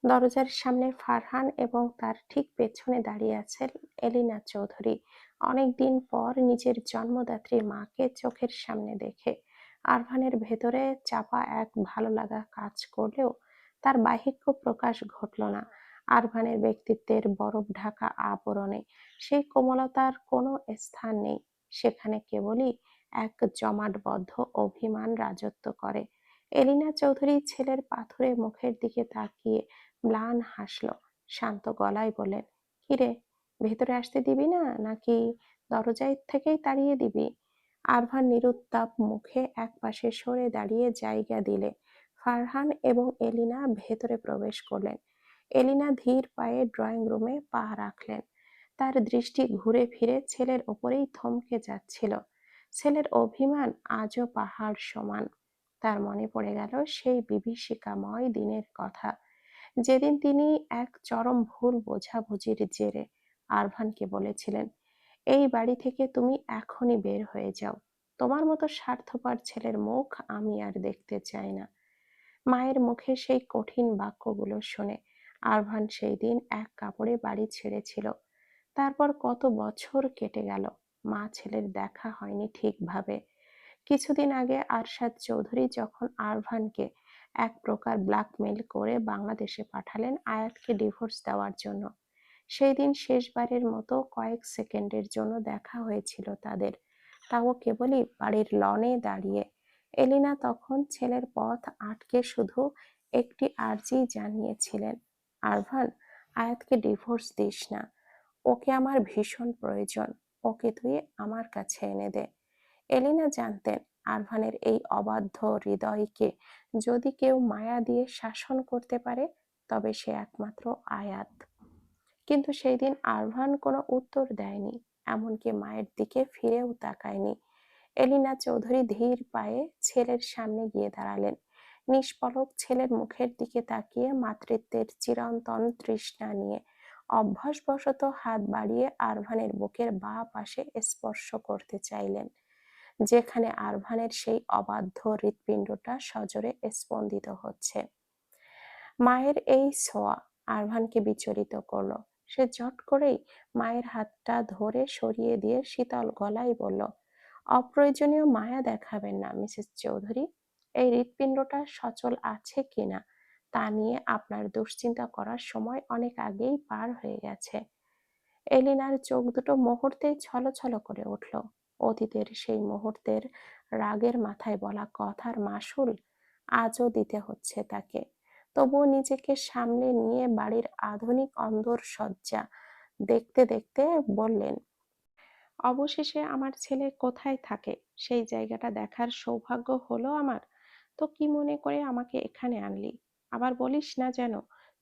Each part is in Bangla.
দরজার সামনে ফারহান এবং তার ঠিক পেছনে দাঁড়িয়ে আছেন এলিনা চৌধুরী। অনেকদিন পর নিজের জন্মদাত্রী মাকে চোখের সামনে দেখে আরভানের ভেতরে চাপা এক ভালো লাগা কাজ করলেও তার বাহিক্য প্রকাশ ঘটল না। আরভানের ব্যক্তিত্বের বরফ ঢাকা আবরণে সেই কোমলতার কোনো স্থান নেই। সেখানে কেবলই এক জমাটবদ্ধ অভিমান রাজত্ব করে। এলিনা চৌধুরী ছেলের পাথুরে মুখের দিকে তাকিয়ে ম্লান হাসল। শান্ত গলায় বললেন, কিরে, ভেতরে আসতে দিবি না নাকি দরজায় থেকেই তাড়িয়ে দিবি? আরভান নিরুত্তাপ মুখে একপাশে সরে দাঁড়িয়ে জায়গা দিলে ফারহান এবং এলিনা ভেতরে প্রবেশ করলেন। এলিনা ধীর পায়ে ড্রয়িং রুমে পা রাখলেন। তার দৃষ্টি ঘুরে ফিরে ছেলের ওপরেই থমকে যাচ্ছিল। ছেলের অভিমান আজও পাহাড় সমান। তার মনে পড়ে গেল সেই বিভীষিকাময় দিনের কথা, যেদিন তিনি এক চরম ভুল বোঝাবুঝির জেরে আরভানকে বলেছিলেন, এই বাড়ি থেকে তুমি এখনই বের হয়ে যাও। তোমার মতো স্বার্থপর ছেলের মুখ আমি আর দেখতে চাই না। মায়ের মুখে সেই কঠিন বাক্যগুলো শুনে আরভান সেই দিন এক কাপড়ে বাড়ি ছেড়েছিল। তারপর কত বছর কেটে গেল, মা ছেলের দেখা হয়নি ঠিকভাবে। কিছুদিন আগে আরশাদ চৌধুরী যখন আরভানকে এক প্রকার ব্ল্যাকমেইল করে বাংলাদেশে পাঠালেন আয়াতকে ডিভোর্স দেওয়ার জন্য, সেই দিন শেষবারের মতো কয়েক সেকেন্ডের জন্য দেখা হয়েছিল তাদের, তাও কেবলই বাড়ির লনে দাঁড়িয়ে। এলিনা তখন ছেলের পথ আটকে শুধু একটি আর্জি জানিয়েছিলেন, আরভান, আয়াতকে ডিভোর্স দিস না, ওকে আমার ভীষণ প্রয়োজন, ওকে তুই আমার কাছে এনে দে। এলিনা জানতেন আরভানের এই অবাধ্য হৃদয়কে যদি কেউ মায়া দিয়ে শাসন করতে পারে তবে সে একমাত্র আয়াত। কিন্তু সেই দিন আরভান কোনো উত্তর দেয়নি, এমনকি মায়ের দিকে ফিরেও তাকায়নি। এলিনা চৌধুরী ধীর পায়ে ছেলের সামনে গিয়ে দাঁড়ালেন। নিষ্পলক ছেলের মুখের দিকে তাকিয়ে মাতৃত্বের চিরন্তন তৃষ্ণা নিয়ে অভ্যাসবশত হাত বাড়িয়ে আরভানের বুকের বাঁ পাশে স্পর্শ করতে চাইলেন, যেখানে আরভানের সেই অবাধ্য হৃৎপিণ্ডটা সজোরে স্পন্দিত হচ্ছে। মায়ের এই ছোঁয়া আরভানকে বিচলিত করলো। সে ঝট করেই মায়ের হাতটা ধরে সরিয়ে দিয়ে শীতল গলায় বলল, অপ্রয়োজনীয় মায়া দেখাবেন না মিসেস চৌধুরী। এই হৃৎপিণ্ডটা সচল আছে কিনা তা নিয়ে আপনার দুশ্চিন্তা করার সময় অনেক আগেই পার হয়ে গেছে। এলিনার চোখ দুটো মুহূর্তেই ছলছল করে উঠল। অতীতের সেই মুহূর্তের রাগের মাথায় বলা কথার মাসুল আজও দিতে হচ্ছে তাকে। তবুও নিজেকে সামলে নিয়ে বাড়ির আধুনিক অন্দর সজ্জা দেখতে দেখতে বললেন, অবশেষে আমার ছেলে কোথায় থাকে সেই জায়গাটা দেখার সৌভাগ্য হলো আমার। তো কি মনে করে আমাকে এখানে আনলি? আবার বলিস না যেন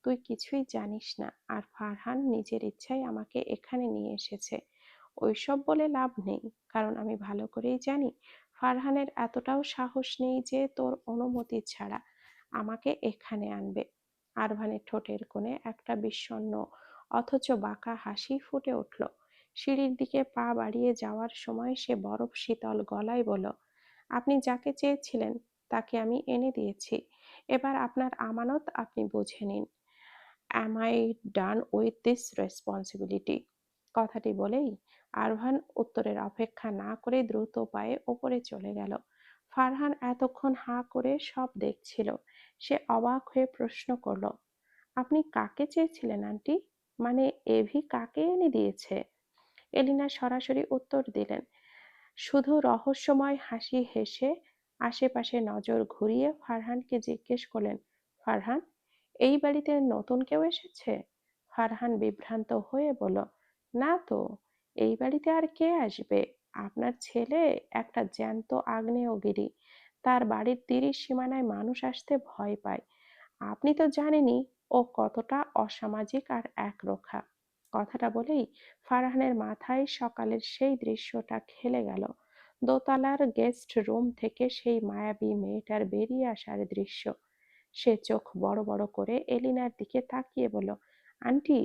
তুই কিছুই জানিস না আর ফারহান নিজের ইচ্ছায় আমাকে এখানে নিয়ে এসেছে। ওইসব বলে লাভ নেই, কারণ আমি ভালো করেই জানি ফারহানের এতটাও সাহস নেই যে তোর অনুমতি ছাড়া আমাকে এখানে আনবে। আরভানের ঠোঁটের কোণে একটা বিষণ্ণ অথচ বাঁকা হাসি ফুটে উঠল। সিঁড়ির দিকে পা বাড়িয়ে যাওয়ার সময় সে বরফ শীতল গলায় বলল, আপনি যাকে চেয়েছিলেন তাকে আমি এনে দিয়েছি। এবার আপনার আমানত আপনি বুঝে নিন। Am I done with this responsibility? কথাটি বলেই আরভান উত্তরের অপেক্ষা না করে দ্রুত পায়ে ওপরে চলে গেল। ফারহান এতক্ষণ হাঁ করে সব দেখছিল। সে অবাক হয়ে প্রশ্ন করল, আপনি কাকে চেয়েছিলেন আন্টি? মানে এভি কাকে এনে দিয়েছে? এলিনা সরাসরি উত্তর দিলেন, শুধু রহস্যময় হাসি হেসে আশেপাশে নজর ঘুরিয়ে ফারহানকে জিজ্ঞেস করলেন, ফারহান, এই বাড়িতে নতুন কেউ এসেছে? ফারহান বিভ্রান্ত হয়ে বলল, না তো, এই বাড়িতে আর কে আসবে? আপনার ছেলে একটা জ্যান্ত আগ্নেয়গিরি, তার বাড়ির 30 সীমানায় মানুষ আসতে ভয় পায়। আপনি তো জানেনই ও কতটা অসামাজিক আর একরোখা। কথাটা বলেই ফারহানের মাথায় সকালের সেই দৃশ্যটা খেলে গেল। দোতলার গেস্ট রুম থেকে সেই মায়াবী মেয়েটার বেরিয়ে আসার দৃশ্য। সে চোখ বড় বড় করে এলিনার দিকে তাকিয়ে বলল, আন্টি,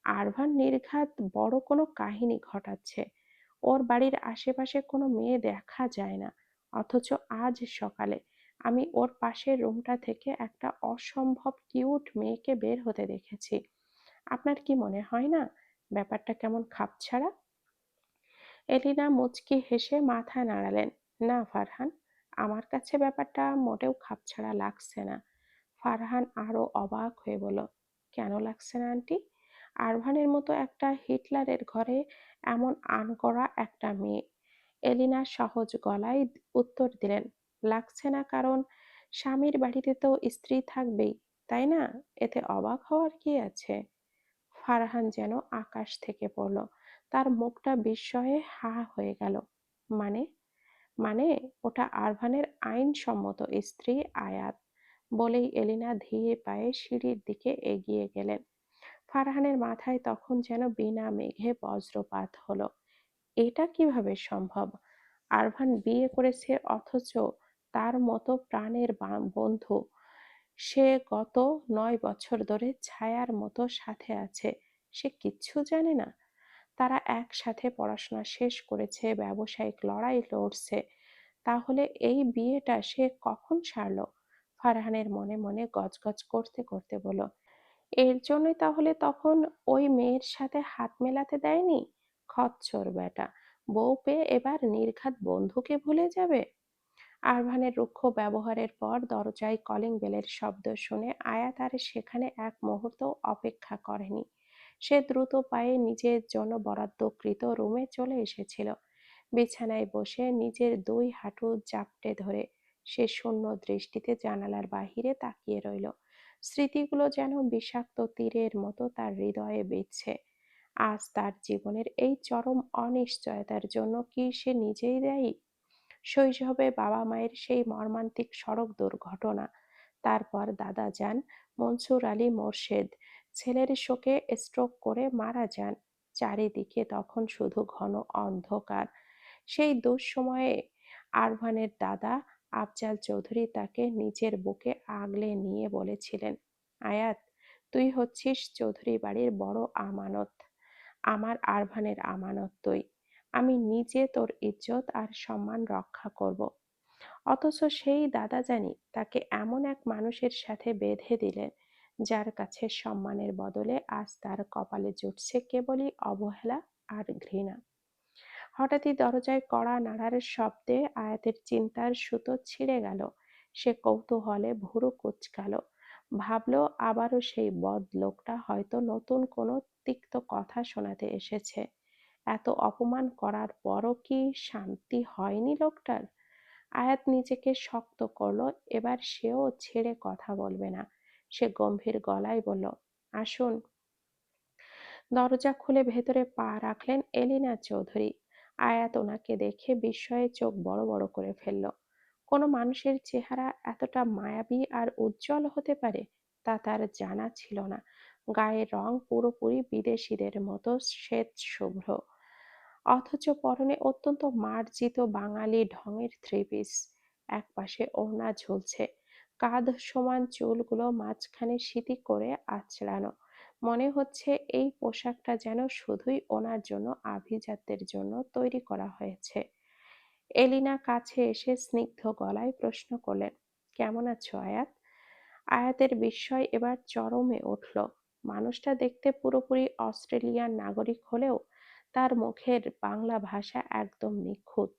আরভান নির্ঘাত বড় কোনো কাহিনী ঘটাচ্ছে। ওর বাড়ির আশেপাশে কোনো মেয়ে দেখা যায় না, অথচ আজ সকালে আমি ওর পাশের রুমটা থেকে একটা অসম্ভব কিউট মেয়েকে বের হতে দেখেছি। আপনার কি মনে হয় না ব্যাপারটা কেমন খাপছাড়া? এলিনা মুচকি হেসে মাথা নাড়ালেন। না ফারহান, আমার কাছে ব্যাপারটা মোটেও খাপছাড়া লাগছে না। ফারহান আরো অবাক হয়ে বলল, কেন লাগছে না আন্টি? আরভানের মতো একটা হিটলারের ঘরে এমন আনকড়া একটা মেয়ে। এলিনা সহজ গলায় উত্তর দিলেন, লাগছে না কারণ স্বামীর বাড়িতে তো স্ত্রী থাকবেই, তাই না? এতে অবাক হওয়ার কি আছে? ফারহান যেন আকাশ থেকে পড়ল। তার মুখটা বিস্ময়ে হা হয়ে গেল। মানে? মানে ওটা আরভানের আইনসম্মত স্ত্রী আয়াত, বলেই এলিনা ধীরে পায়ে সিঁড়ির দিকে এগিয়ে গেলেন। ফারহানের মাথায় তখন যেন বিনা মেঘে বজ্রপাত হলো। এটা কিভাবে সম্ভব? আরভান বিয়ে করেছে অথচ তার মতো প্রাণের বন্ধু সে গত 9 বছর ধরে ছায়ার মতো সাথে আছে, সে কিচ্ছু জানে না? তারা একসাথে পড়াশোনা শেষ করেছে, ব্যবসায়িক লড়াই লড়ছে, তাহলে এই বিয়েটা সে কখন সারলো? ফারহানের মনে মনে গজগজ করতে করতে বলল, এর জন্যই তাহলে তখন ওই মেয়ের সাথে হাত মেলাতে দেয়নি। খচ্চর বেটা, বউ পেয়ে এবার নির্ঘাত বন্ধুকে ভুলে যাবে। আরভানের রুক্ষ ব্যবহারের পর দরজায় কলিং বেলের শব্দ শুনে আয়াত আর সেখানে এক মুহূর্ত অপেক্ষা করেনি। সে দ্রুত পায়ে নিজের জন্য বরাদ্দকৃত রুমে চলে এসেছিল। বিছানায় বসে নিজের দুই হাঁটু জাপটে ধরে সে শূন্য দৃষ্টিতে জানালার বাহিরে তাকিয়ে রইল। স্মৃতিগুলো যেন বিষাক্ত তীরের মতো তার হৃদয়ে বিঁধছে। আজ তার জীবনের এই চরম অনিশ্চয়তার জন্য কি সে নিজেই দায়ী? শৈশবে বাবা মায়ের সেই মর্মান্তিক সড়ক দুর্ঘটনা, তারপর দাদা যান মনসুর আলী মোরশেদ ছেলের শোকে স্ট্রোক করে মারা যান। চারিদিকে তখন শুধু ঘন অন্ধকার। সেই দুঃসময়ে আরভানের দাদা আফজাল চৌধুরী তাকে নিজের বুকে আগলে নিয়ে বলেছিলেন, আয়াত, তুই হচ্ছিস চৌধুরী বাড়ির বড় আমানত, আমার আরভানের আমানত তুই। আমি নিজে তোর ইজ্জত আর সম্মান রক্ষা করব। অথচ সেই দাদা জানি তাকে এমন এক মানুষের সাথে বেঁধে দিলেন যার কাছে সম্মানের বদলে আজ তার কপালে জুটছে কেবলই অবহেলা আর ঘৃণা। হঠাৎই দরজায় কড়া নাড়ার শব্দে আয়াতের চিন্তার সুতো ছিঁড়ে গেল। সে কৌতূহলে ভুরু কুঁচকাল। ভাবলো আবারও সেই বদ লোকটা হয়তো নতুন কোনো তিক্ত কথা শোনাতে এসেছে। এত অপমান করার পরও কি শান্তি হয়নি লোকটার? আয়াত নিজেকে শক্ত করলো, এবার সেও ছেড়ে কথা বলবে না। সে গম্ভীর গলায় বলল, আসুন। দরজা খুলে ভেতরে পা রাখলেন এলিনা চৌধুরী। আয়াত ওনাকে দেখে বিস্ময়ে চোখ বড় বড় করে ফেলল। কোনো মানুষের চেহারা এতটা মায়াবী আর উজ্জ্বল হতে পারে তা তার জানা ছিল না। গায়ের রং পুরোপুরি বিদেশিদের মতো শ্বেত শুভ্র, অথচ পরনে অত্যন্ত মার্জিত বাঙালি ঢঙের থ্রি পিস। একপাশে ওড়না ঝুলছে, কাঁধ সমান চুলগুলো মাঝখানে সিঁথি করে আঁচড়ানো। মনে হচ্ছে এই পোশাকটা যেন শুধুই ওনার জন্য, আভিজাত্যের জন্য তৈরি করা হয়েছে। এলিনা কাছে এসে স্নিগ্ধ গলায় প্রশ্ন করলেন, কেমন আছো আয়াত? আয়াতের বিস্ময় এবার চরমে উঠল। মানুষটা দেখতে পুরোপুরি অস্ট্রেলিয়ান নাগরিক হলেও তার মুখের বাংলা ভাষা একদম নিখুঁত,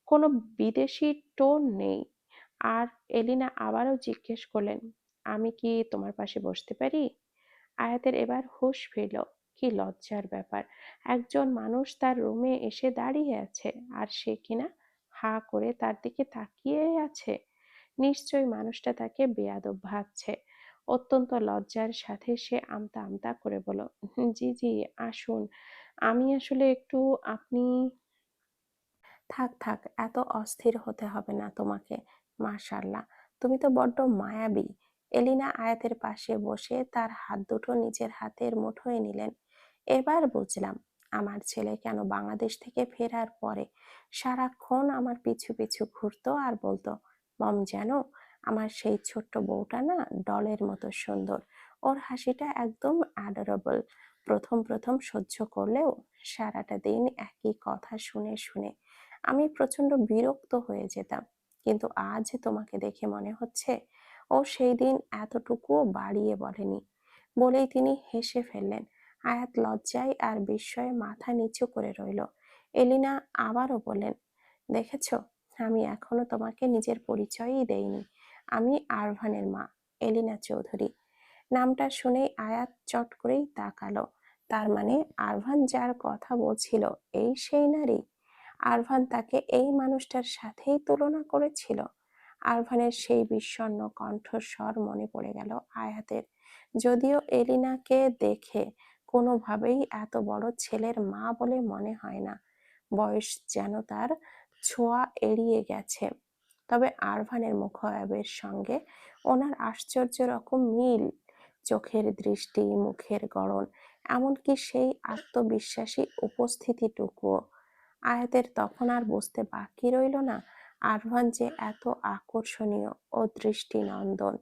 কোনো বিদেশি টোন নেই। আর এলিনা আবারও জিজ্ঞেস করলেন, আমি কি তোমার পাশে বসতে পারি? আয়াতের এবার হুঁশ ফিরল। কি লজ্জার ব্যাপার, একজন মানুষ তার রুমে এসে দাঁড়িয়ে আছে আর সে কিনা হা করে তার দিকে তাকিয়ে আছে। নিশ্চয়ই মানুষটা তাকে বেয়াদব ভাবছে। অত্যন্ত লজ্জার সাথে সে আমতা আমতা করে বলল, জি জি, আসুন। আমি আসলে একটু, আপনি, থাক থাক, এত অস্থির হতে হবে না তোমাকে। মাশাআল্লাহ, তুমি তো বড্ড মায়াবী। এলিনা আয়াতের পাশে বসে তার হাত দুটো নিজের হাতের মুঠোয় নিলেন। এবার বুঝলাম আমার ছেলে কেন বাংলাদেশ থেকে ফেরার পরে সারাক্ষণ আমার পিছু পিছু ঘুরতো আর বলতো, মম জানো, আমার সেই ছোট্ট বউটা না ডলের মতো সুন্দর, ওর হাসিটা একদম অ্যাডোরেবল। প্রথম প্রথম সহ্য করলেও সারাটা দিন একই কথা শুনে শুনে আমি প্রচন্ড বিরক্ত হয়ে যেতাম। কিন্তু আজ তোমাকে দেখে মনে হচ্ছে ও সেই দিন এতটুকুও বাড়িয়ে বলেনি। বলেই তিনি হেসে ফেললেন। আয়াত লজ্জায় আর বিস্ময়ে মাথা নিচু করে রইল। এলিনা আবারও বললেন, দেখেছ, আমি এখনো তোমাকে নিজের পরিচয়ই দেইনি। আমি আরভানের মা, এলিনা চৌধুরী। নামটা শুনেই আয়াত চট করেই তাকালো। তার মানে আরভান যার কথা বলছিল এই সেই নারী? আরভান তাকে এই মানুষটার সাথেই তুলনা করেছিল? আরভানের সেই বিষণ্ণ কণ্ঠস্বর মনে পড়ে গেল আয়াতের। যদিও এলিনাকে দেখে কোনোভাবেই এত বড় ছেলের মা বলে মনে হয় না, বয়স যেন তার ছোঁয়া এড়িয়ে গেছে। তবে আরভানের মুখাবয়বের সঙ্গে ওনার আশ্চর্য রকম মিল, চোখের দৃষ্টি, মুখের গড়ন, এমনকি সেই আত্মবিশ্বাসী উপস্থিতিটুকুও। আয়াতের তখন আর বুঝতে বাকি রইল না আরভান যে এত আকর্ষণীয় ও দৃষ্টিনন্দন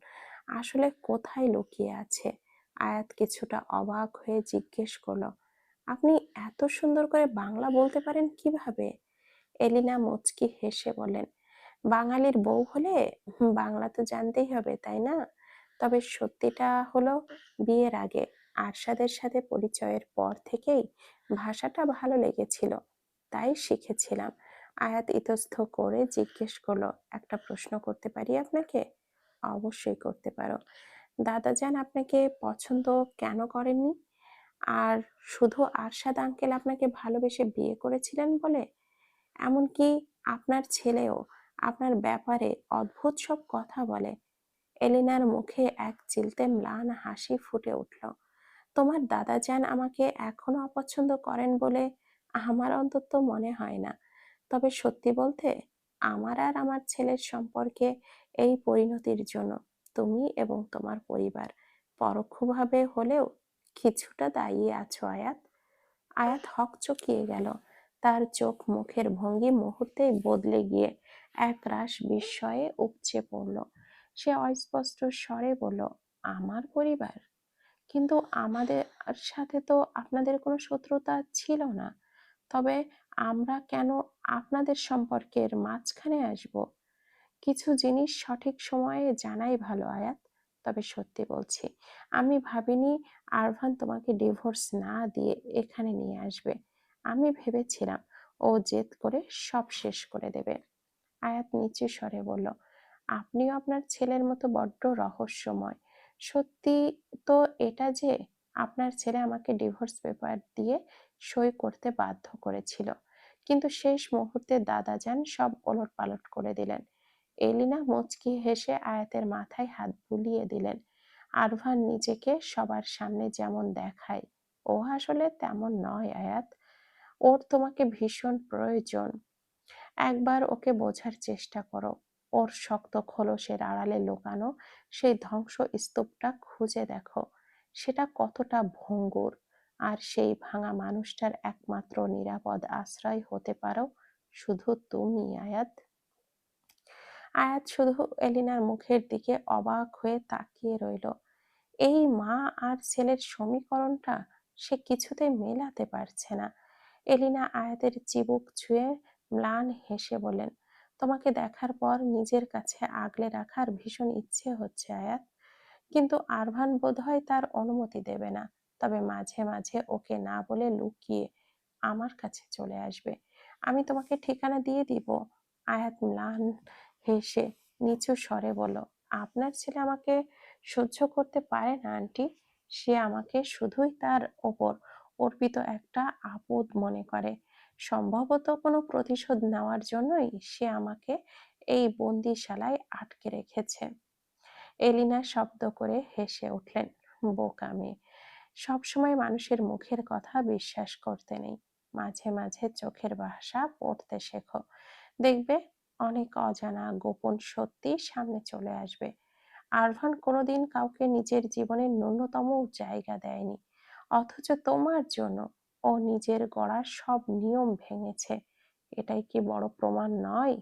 আসলে কোথায় লুকিয়ে আছে। আয়াত কিছুটা অবাক হয়ে জিজ্ঞেস করলো, আপনি এত সুন্দর করে বাংলা বলতে পারেন কিভাবে? এলিনা মুচকি হেসে বলেন, বাঙালির বউ হলে বাংলা তো জানতেই হবে, তাই না? তবে সত্যিটা হলো, বিয়ের আগে আরশাদের সাথে পরিচয়ের পর থেকেই ভাষাটা ভালো লেগেছিল, তাই শিখেছিলাম। আয়াত ইতস্থ করে জিজ্ঞেস করলো, একটা প্রশ্ন করতে পারি আপনাকে? অবশ্যই করতে পারো। দাদাজান আপনাকে পছন্দ কেন করেননি? আর শুধু আরশাদ আঙ্কেল আপনাকে ভালোবেসে বিয়ে করেছিলেন বলে? এমনকি আপনার ছেলেও আপনার ব্যাপারে অদ্ভুত সব কথা বলে। এলিনার মুখে এক চিলতে ম্লান হাসি ফুটে উঠল। তোমার দাদাজান আমাকে এখনো অপছন্দ করেন বলে আমার অন্তত মনে হয় না। তবে সত্যি বলতে, আমার আর আমার ছেলের সম্পর্কে এই পরিণতির জন্য তুমি এবং তোমার পরিবার পরোক্ষভাবে হলেও কিছুটা দায়ী আছো আয়াত। আয়াত হকচকিয়ে গেল। তার চোখ মুখের ভঙ্গি মুহূর্তেই বদলে গিয়ে একরাশ বিস্ময়ে উপচে পড়ল। সে অস্পষ্ট স্বরে বলল, আমার পরিবার? কিন্তু আমাদের সাথে তো আপনাদের কোনো শত্রুতা ছিল না। তবে আমরা কেন আপনাদের সম্পর্কের মাঝখানে আসব? কিছু জিনিস সঠিক সময়ে জানাই ভালো আয়াত। তবে সত্যি বলছি, আমি ভাবিনি আরভান তোমাকে ডিভোর্স না দিয়ে এখানে নিয়ে আসবে। আমি ভেবেছিলাম ও জেদ করে সব শেষ করে দেবে। আয়াত নিচু স্বরে বলল, আপনিও আপনার ছেলের মতো বড্ড রহস্যময়। সত্যি তো এটা যে আপনার ছেলে আমাকে ডিভোর্স পেপার দিয়ে সই করতে বাধ্য করেছিল, কিন্তু শেষ মুহূর্তে দাদাজান সব ওলটপালট করে দিলেন। এলিনা মুচকি হেসে আয়াতের মাথায় হাত বুলিয়ে দিলেন। আরভান নিজেকে সবার সামনে যেমন দেখায়, ও আসলে তেমন নয় আয়াত। ওর তোমাকে ভীষণ প্রয়োজন। একবার ওকে বোঝার চেষ্টা করো। ওর শক্ত খোলসের আড়ালে লুকানো সেই ধ্বংস স্তূপটা খুঁজে দেখো। সেটা কতটা ভঙ্গুর। আর সেই ভাঙা মানুষটার একমাত্র নিরাপদ আশ্রয় হতে পারো শুধু তুমি আয়াত। আয়াত শুধু এলিনার মুখের দিকে অবাক হয়ে তাকিয়ে রইল। এই মা আর ছেলের সমীকরণটা সে কিছুতেই মেলাতে পারছে না। এলিনা আয়াতের চিবুক ছুঁয়ে ম্লান হেসে বলেন, তোমাকে দেখার পর নিজের কাছে আগলে রাখার ভীষণ ইচ্ছে হচ্ছে আয়াত। কিন্তু আরভান বোধহয় তার অনুমতি দেবে না। তবে মাঝে মাঝে ওকে না বলে লুকিয়ে আমার কাছে চলে আসবে। আমি তোমাকে ঠিকানা দিয়ে দিব। আয়াত ম্লান হেসে নিচু স্বরে বলল, আপনার ছেলে আমাকে সহ্য করতে পারে না আন্টি। সে আমাকে শুধুই তার ওপর অর্পিত একটা আপদ মনে করে। সম্ভবত কোনো প্রতিশোধ নেওয়ার জন্যই সে আমাকে এই বন্দিশালায় আটকে রেখেছে। এলিনা শব্দ করে হেসে উঠলেন, বোকা মেয়ে। সবসময় মানুষের মুখের কথা বিশ্বাস করতে নেই। মাঝে মাঝে চোখের ভাষা পড়তে শেখো। দেখবে অনেক অজানা গোপন সত্যি সামনে চলে আসবে। আরভান কোনোদিন কাউকে নিজের জীবনের ন্যূনতম জায়গা দেয়নি, অথচ তোমার জন্য ও নিজের গড়া সব নিয়ম ভেঙেছে। এটাই কি বড় প্রমাণ নয়?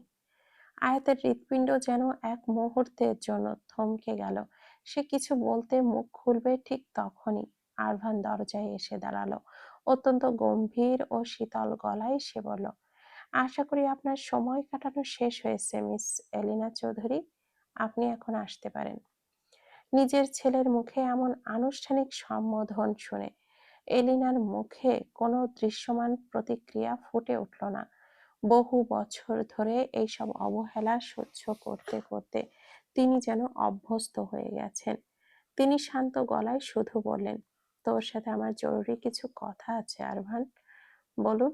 আয়াতের হৃৎপিণ্ড যেন এক মুহূর্তের জন্য থমকে গেল। সে কিছু বলতে মুখ খুলবে ঠিক তখনই আরভান দরজায় এসে দাঁড়ালো। অত্যন্ত গম্ভীর ও শীতল গলায় সে বলল, আশা করি আপনার সময় কাটানো শেষ হয়েছে, মিস এলিনা চৌধুরী। আপনি এখন আসতে পারেন। নিজের ছেলের মুখে এমন আনুষ্ঠানিক সম্বোধন শুনে এলিনার মুখে কোনো দৃশ্যমান প্রতিক্রিয়া ফুটে উঠল না। বহু বছর ধরে এইসব অবহেলা সহ্য করতে করতে তিনি যেন অভ্যস্ত হয়ে গেছেন। তিনি শান্ত গলায় শুধু বললেন, তোর সাথে আমার জরুরি কিছু কথা আছে আরভান। বলুন।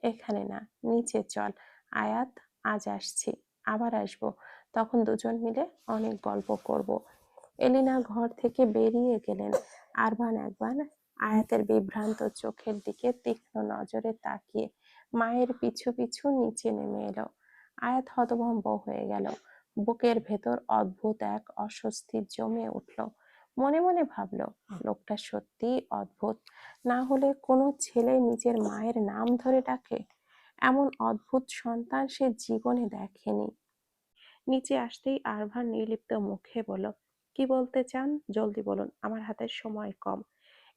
এখানে না, নিচে চল। আয়াত, আজ আসছি, আবার আসবো। তখন দুজন মিলে অনেক গল্প করব। এলিনা ঘর থেকে বেরিয়ে গেলেন। আরভান একবার আয়াতের বিভ্রান্ত চোখের দিকে তীক্ষ্ণ নজরে তাকিয়ে মায়ের পিছু পিছু নিচে নেমে এলো। আয়াত হতভম্ব হয়ে গেল। বুকের ভেতর অদ্ভুত এক অস্বস্তি জমে উঠল। মনে মনে ভাবল, লোকটা সত্যিই অদ্ভুত। না হলে কোনো ছেলে নিজের মায়ের নাম ধরে ডাকে? এমন অদ্ভুত সন্তান সে জীবনে দেখেনি। নিচে আসতেই আরভান নির্লিপ্ত মুখে বলল, কি বলতে চান জলদি বলুন, আমার হাতে সময় কম।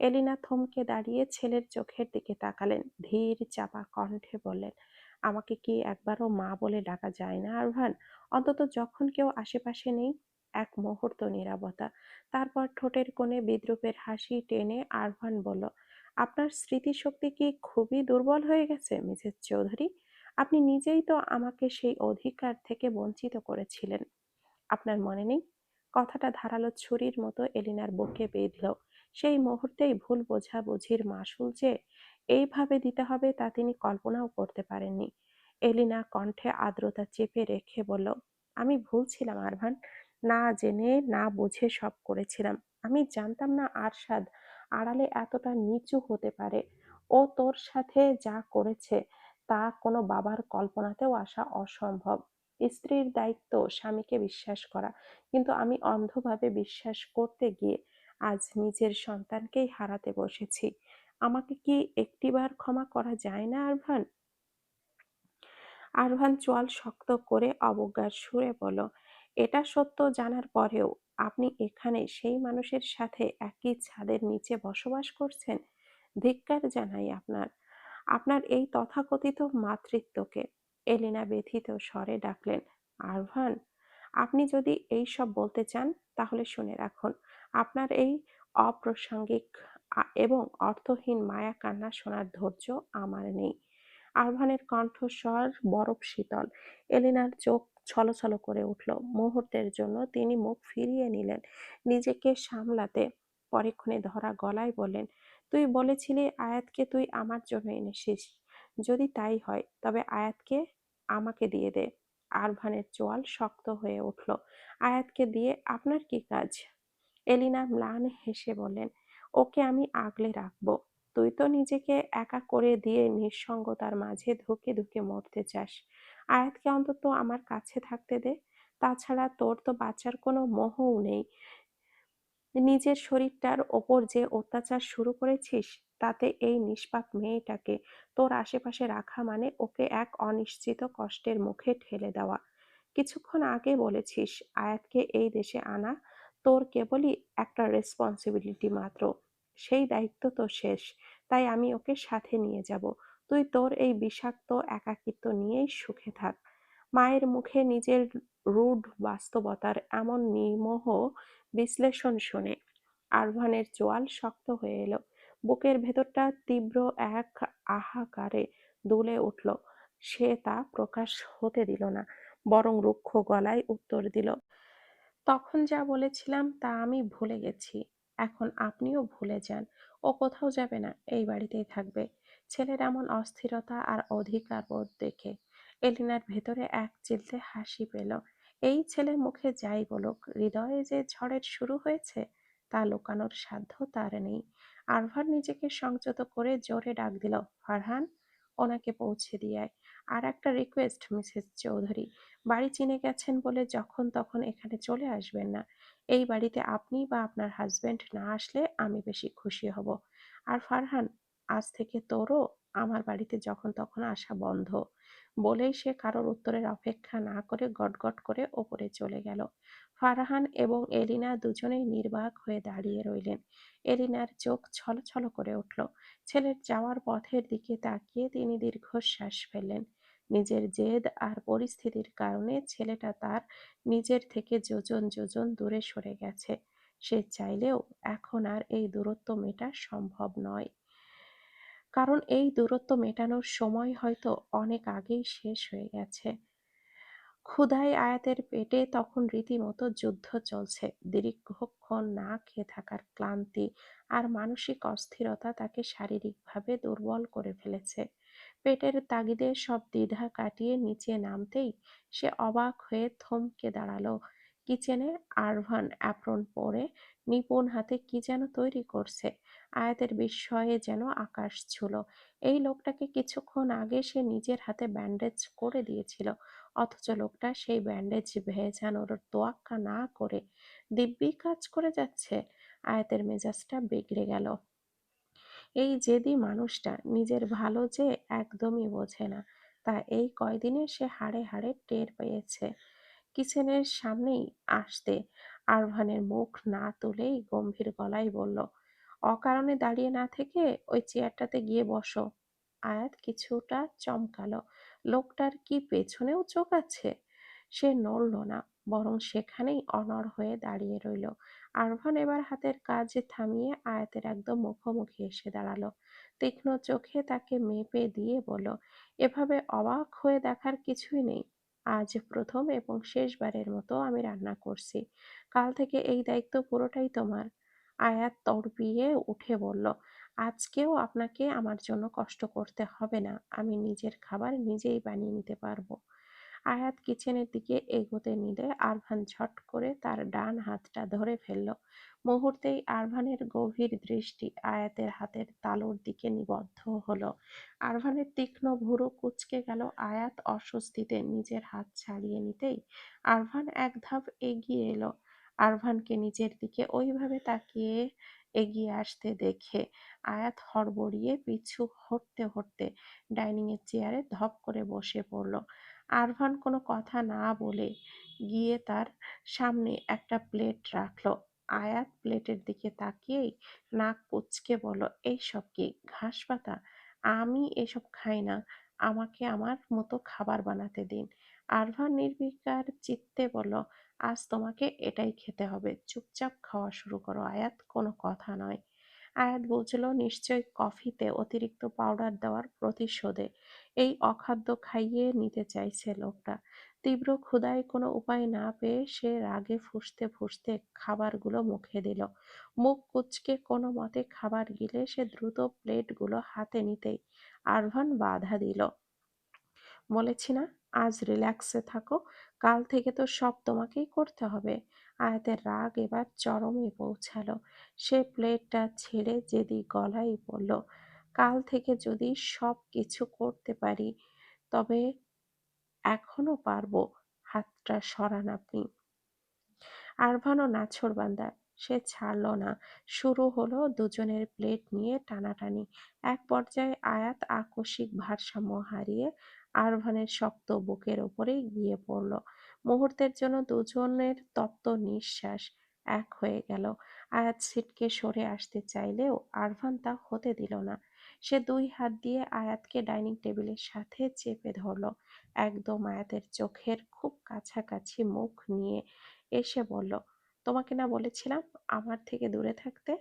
এলিনা থমকে দাঁড়িয়ে ছেলের চোখের দিকে তাকালেন, ধীর চাপা কণ্ঠে বললেন, আমাকে কি একবারও মা বলে ডাকা যায় না আরভান? অন্তত যখন কেউ আশেপাশে নেই। এক মুহূর্ত নীরবতা, তারপর ঠোঁটের কোণে বিদ্রূপের হাসি টেনে আরভান বলল, আপনার স্মৃতিশক্তি কি খুবই দুর্বল হয়ে গেছে মিসেস চৌধুরী? আপনি নিজেই তো আমাকে সেই অধিকার থেকে বঞ্চিত করেছিলেন। আপনার মনে নেই? কথাটা ধারালো ছুরির মতো এলিনার বুকে বিঁধল। সেই মুহূর্তেই ভুল বোঝাবুঝির মাসুল যে এইভাবে দিতে হবে তা তিনি কল্পনাও করতে পারেননি। এলিনা কণ্ঠে আর্দ্রতা চেপে রেখে বলল, আমি ভুল ছিলাম আরভান। না জেনে না বুঝে সব করেছিলাম। আমি জানতাম না আরশাদ আড়ালে এতটা নিচু হতে পারে। ও তোর সাথে যা করেছে তা কোনো বাবার কল্পনাতেও আসা অসম্ভব। স্ত্রীর দায়িত্ব স্বামীকে বিশ্বাস করা, কিন্তু আমি অন্ধভাবে বিশ্বাস করতে গিয়ে আজ নিজের সন্তানকেই হারাতে বসেছি। আমাকে কি একটিবার ক্ষমা করা যায় না আরভান? আরভান চোয়াল শক্ত করে অবজ্ঞার সুরে বলল, এটা সত্য জানার পরেও আপনি এখানে সেই মানুষের সাথে একই ছাদের নিচে বসবাস করছেন? ধিক্কার জানাই আপনার, আপনার এই তথাকথিত মাতৃত্বকে। এলিনা ব্যথিত স্বরে ডাকলেন, আরভান, আপনি যদি এই সব বলতে চান তাহলে শুনে রাখুন, আপনার এই অপ্রাসঙ্গিক এবং অর্থহীন মায়া কান্না শোনার ধৈর্য আমার নেই। আরভানের কণ্ঠস্বর বরফ শীতল। এলিনার চোখ ছলছল করে উঠল। মুহূর্তের জন্য তিনি মুখ ফিরিয়ে নিলেন, নিজেকে সামলাতে। পরক্ষণে ধরা গলায় বললেন, তুই বলেছিলি আয়াতকে তুই আমার জন্য এনেছিস। যদি তাই হয় তবে আয়াতকে আমাকে দিয়ে দে। আরভানের চোয়াল শক্ত হয়ে উঠল। আয়াতকে দিয়ে আপনার কি কাজ? এলিনা ম্লান হেসে বললেন, ওকে আমি আগলে রাখবো। তুই তো নিজেকে একা করে দিয়ে নিঃসঙ্গতার মাঝে ধুকে ধুকে মরতে চাস। আয়াতকে অন্তত আমার কাছে থাকতে দে। তাছাড়া তোর তো বাঁচার কোনো মোহও নেই। নিজের শরীরটার ওপর যে অত্যাচার শুরু করেছিস, তাতে এই নিষ্পাপ মেয়েটাকে তোর আশেপাশে রাখা মানে ওকে এক অনিশ্চিত কষ্টের মুখে ঠেলে দেওয়া। কিছুক্ষণ আগে বলেছিস আয়াতকে এই দেশে আনা তোর কেবলই একটা রেসপন্সিবিলিটি মাত্র। সেই দায়িত্ব তো শেষ, তাই আমি ওকে সাথে নিয়ে যাব। তুই তোর এই বিষাক্ত একাকিত্ব নিয়েই সুখে থাক। মায়ের মুখে নিজের রুড বাস্তবতার এমন নির্মোহ বিশ্লেষণ শুনে আরভানের চোয়াল শক্ত হয়ে এলো। বুকের ভেতরটা তীব্র এক হাহাকারে দুলে উঠল। সে তা প্রকাশ হতে দিল না, বরং রুক্ষ গলায় উত্তর দিল, তখন যা বলেছিলাম তা আমি ভুলে গেছি। এখন আপনিও ভুলে যান। ও কোথাও যাবে না, এই বাড়িতেই থাকবে। ছেলের এমন অস্থিরতা আর অধিকার বোধ দেখে এলিনার ভেতরে এক চিলতে হাসি পেল। এই ছেলে মুখে যাই বলুক, হৃদয়ে যে ঝড়ের শুরু হয়েছে তা লুকানোর সাধ্য তার নেই। আরভান নিজেকে সংযত করে জোরে ডাক দিল, ফারহান, ওনাকে পৌঁছে দিয়ে আয়। আর একটা রিকোয়েস্ট মিসেস চৌধুরী, বাড়ি চিনে গেছেন বলে যখন তখন এখানে চলে আসবেন না। এই বাড়িতে আপনি বা আপনার হাজবেন্ড না আসলে আমি বেশি খুশি হব। আর ফারহান, আজ থেকে তোরও আমার বাড়িতে যখন তখন আসা বন্ধ। বলেই সে কারোর উত্তরের অপেক্ষা না করে গটগট করে ওপরে চলে গেল। ফারহান এবং এলিনা দুজনেই নির্বাক হয়ে দাঁড়িয়ে রইলেন। এলিনার চোখ ছলছল করে উঠল। ছেলের যাওয়ার পথের দিকে তাকিয়ে তিনি দীর্ঘশ্বাস ফেললেন। নিজের জেদ আর পরিস্থিতির কারণে ছেলেটা তার নিজের থেকে যোজন যোজন দূরে সরে গেছে। সে চাইলেও এখন আর এই দূরত্ব মেটা সম্ভব নয়। কারণ এই দূরত্ব মেটানোর সময় হয়তো অনেক আগেই শেষ হয়ে গেছে। ক্ষুধায় আয়াতের পেটে তখন রীতিমতো যুদ্ধ চলছে। দীর্ঘক্ষণ না খেয়ে থাকার ক্লান্তি আর মানসিক অস্থিরতা তাকে শারীরিকভাবে দুর্বল করে ফেলেছে। পেটের তাগিদে সব দ্বিধা কাটিয়ে নিচে নামতেই সে অবাক হয়ে থমকে দাঁড়ালো। কিচেনে আরভান অ্যাপ্রন পরে নিপুণ হাতে কি যেন তৈরি করছে। আয়াতের বিস্ময়ে যেন আকাশ ছুঁল। এই লোকটাকে কিছুক্ষণ আগে সে নিজের হাতে ব্যান্ডেজ করে দিয়েছিল, অথচ লোকটা সেই ব্যান্ডেজ ভেজানোর তোয়াক্কা না করে দিব্যি কাজ করে যাচ্ছে। আয়াতের মেজাজটা বিগড়ে গেল। এই জেদি মানুষটা নিজের ভালো যে একদমই বোঝে না, তা এই কয়দিনে সে হাড়ে হাড়ে টের পেয়েছে। কিচেনের সামনেই আসতে আরভানের মুখ না তুলেই গম্ভীর গলায় বলল, অকারণে দাঁড়িয়ে না থেকে ওই চেয়ারটাতে গিয়ে বসো। আয়াত কিছুটা চমকালো। লোকটার কি পেছনেও চোখ আছে? সে নড়ল না, বরং সেখানেই অনড় হয়ে দাঁড়িয়ে রইল। আরভান এবার হাতের কাজ থামিয়ে আয়াতের একদম মুখোমুখি এসে দাঁড়ালো। তীক্ষ্ণ চোখে তাকে মেপে দিয়ে বলল, এভাবে অবাক হয়ে দেখার কিছুই নেই। আজ প্রথম এবং শেষবারের মতো আমি রান্না করছি। কাল থেকে এই দায়িত্ব পুরোটাই তোমার। আয়াত তড়পিয়ে উঠে বলল, আজকেও আপনাকে আমার জন্য কষ্ট করতে হবে না। আমি নিজের খাবার নিজেই বানিয়ে নিতে পারবো। আয়াত কিচেনের দিকে এগোতে নিলে আরভান ঝট করে তার ডান হাতটা ধরে ফেলল। মুহূর্তেই আরভানের গভীর দৃষ্টি আয়াতের হাতের তালুর দিকে নিবদ্ধ হলো। আরভানের তীক্ষ্ণ ভুরু কুঁচকে গেল। আয়াত অস্বস্তিতে নিজের হাত ছাড়িয়ে নিতেই আরভান এক ধাপ এগিয়ে এলো। আরভানকে নিজের দিকে ওইভাবে তাকিয়ে এগিয়ে আসতে দেখে আয়াত হড়বড়িয়ে পিছু হটতে হটতে ডাইনিং এর চেয়ারে ধপ করে বসে পড়ল। আরভান কোনো কথা না বলে গিয়ে তার সামনে একটা প্লেট রাখলো। আয়াত প্লেটের দিকে তাকিয়েই নাক কুঁচকে বলল, এইসব কি ঘাস পাতা? আমি এসব খাই না। আমাকে আমার মতো খাবার বানাতে দিন। আরভান নির্বিকার চিত্তে বলল, আজ তোমাকে এটাই খেতে হবে। চুপচাপ খাওয়া শুরু করো আয়াত, কোনো কথা নয়। আয়াত বুঝল নিশ্চয়ই কফিতে অতিরিক্ত পাউডার দেওয়ার প্রতিশোধে এই অখাদ্য খাইয়ে নিতে চাইছে লোকটা। তীব্র ক্ষুধায় কোনো উপায় না পেয়ে সে রাগে ফুঁসতে ফুঁসতে খাবারগুলো মুখে দিল। মুখ কুঁচকে কোনো মতে খাবার গিলে সে দ্রুত প্লেটগুলো হাতে নিতেই আরভান বাধা দিল। বলেছি না, আজ রিল্যাক্সে থাকো। কাল থেকে তো সব তোমাকেই করতে হবে। আয়াতের রাগ এবার চরমে পৌঁছালো। সে প্লেটটা ছেড়ে জেদি গলায় বলল, কাল থেকে যদি সব কিছু করতে পারি, তবে এখনো পারবো। হাতটা সরান আপনি। আরভানও নাছোড়বান্দা, সে ছাড়ল না। শুরু হলো দুজনের প্লেট নিয়ে টানাটানি। এক পর্যায়ে আয়াত আকস্মিক ভারসাম্য হারিয়ে আরভানের শক্ত বুকের ওপরেই গিয়ে পড়ল। মুহূর্তের জন্য দুজনের তপ্ত নিঃশ্বাস এক হয়ে গেল। আয়াত ছিটকে সরে আসতে চাইলেও আরভান তা হতে দিল না। সে দুই হাত দিয়ে আয়াতকে ডাইনিং টেবিলের সাথে চেপে ধরল, একদম আয়াতের চোখের খুব কাছাকাছি মুখ নিয়ে এসে বলল, তোমাকে না বলেছিলাম আমার থেকে দূরে থাকতে?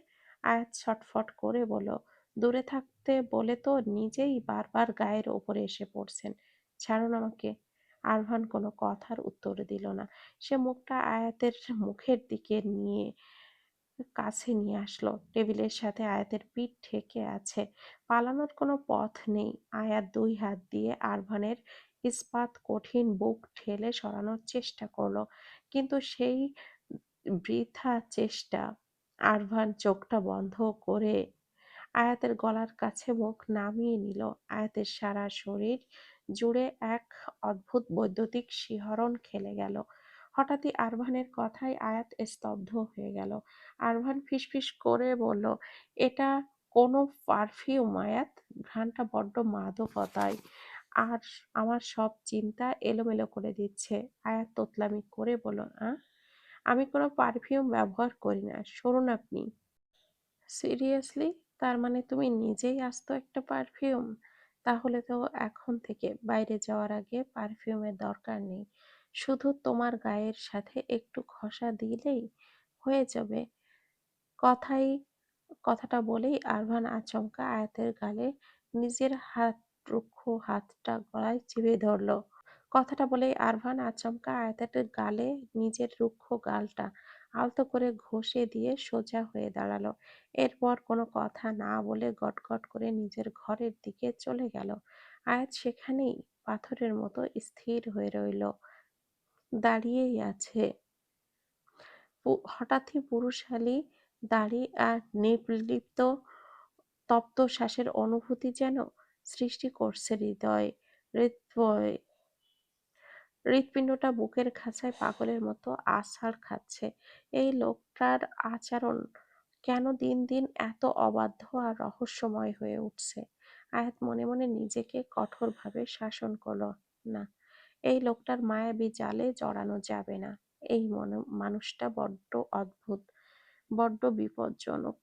আয়াত ছটফট করে বলল, দূরে থাকতে বলে তো নিজেই বারবার গায়ের ওপরে এসে পড়ছেন। ছাড়ুন আমাকে। আরভান কোনো কথার উত্তর দিল না। সে মুখটা আয়াতের মুখের দিকে নিয়ে কাছে নিয়ে আসলো। টেবিলের সাথে আয়াতের পিঠ ঠেকে আছে। পালানোর কোনো পথ নেই। আয়াত দুই হাত দিয়ে আরভানের ইস্পাত কঠিন বুক ঠেলে সরানোর চেষ্টা করলো, কিন্তু সেই বৃথা চেষ্টা। আরভান চোখটা বন্ধ করে আয়াতের গলার কাছে মুখ নামিয়ে নিল। আয়াতের সারা শরীর জুড়ে এক অদ্ভুত বৈদ্যুতিক শিহরণ খেলে গেল। হঠাৎই আরভানের কথায় আয়াত স্তব্ধ হয়ে গেল। আরভান ফিসফিস করে বলল, এটা কোনো পারফিউম আয়াত? ঘ্রাণটা বড্ড মাদকতায় আর আমার সব চিন্তা এলোমেলো করে দিচ্ছে। আয়াত তোতলামি করে বলল, আমি কোনো পারফিউম ব্যবহার করি না। সরুন আপনি। সিরিয়াসলি? তার মানে তুমি নিজেই আস্ত একটা পারফিউম? তাহলে তো এখন থেকে বাইরে যাওয়ার আগে পারফিউমের দরকার নেই। শুধু তোমার গায়ের সাথে একটু ঘষা দিলেই হয়ে যাবে। কথাই কথাটা বলেই আরভান আচমকা আয়াতের গালে নিজের রুক্ষ হাতটা গলায় চিপে ধরল। কথাটা বলেই আরভান আচমকা আয়াতের গালে নিজের রুক্ষ গালটা আলতো করে ঘষে দিয়ে সোজা হয়ে দাঁড়ালো। এরপর কোনো কথা না বলে গটগট করে নিজের ঘরের দিকে চলে গেল। আয়াত সেখানেই পাথরের মতো স্থির হয়ে রইল, দাঁড়িয়েই আছে। হঠাৎই পুরুষালী দাড়ি আর নির্লিপ্ত তপ্ত শ্বাসের অনুভূতি যেন সৃষ্টি করছে হৃদয়ে। হৃৎপিণ্ডটা বুকের খাঁচায় পাগলের মতো আছাড় খাচ্ছে। এই লোকটার আচরণ কেন দিন দিন এত অবাধ্য আর রহস্যময় হয়ে উঠছে? আয়াত মনে মনে নিজেকে কঠোরভাবে শাসন করল। না, এই লোকটার মায়াবী জালে জড়ানো যাবে না। এই মানুষটা বড্ড অদ্ভুত, বড্ড বিপজ্জনক।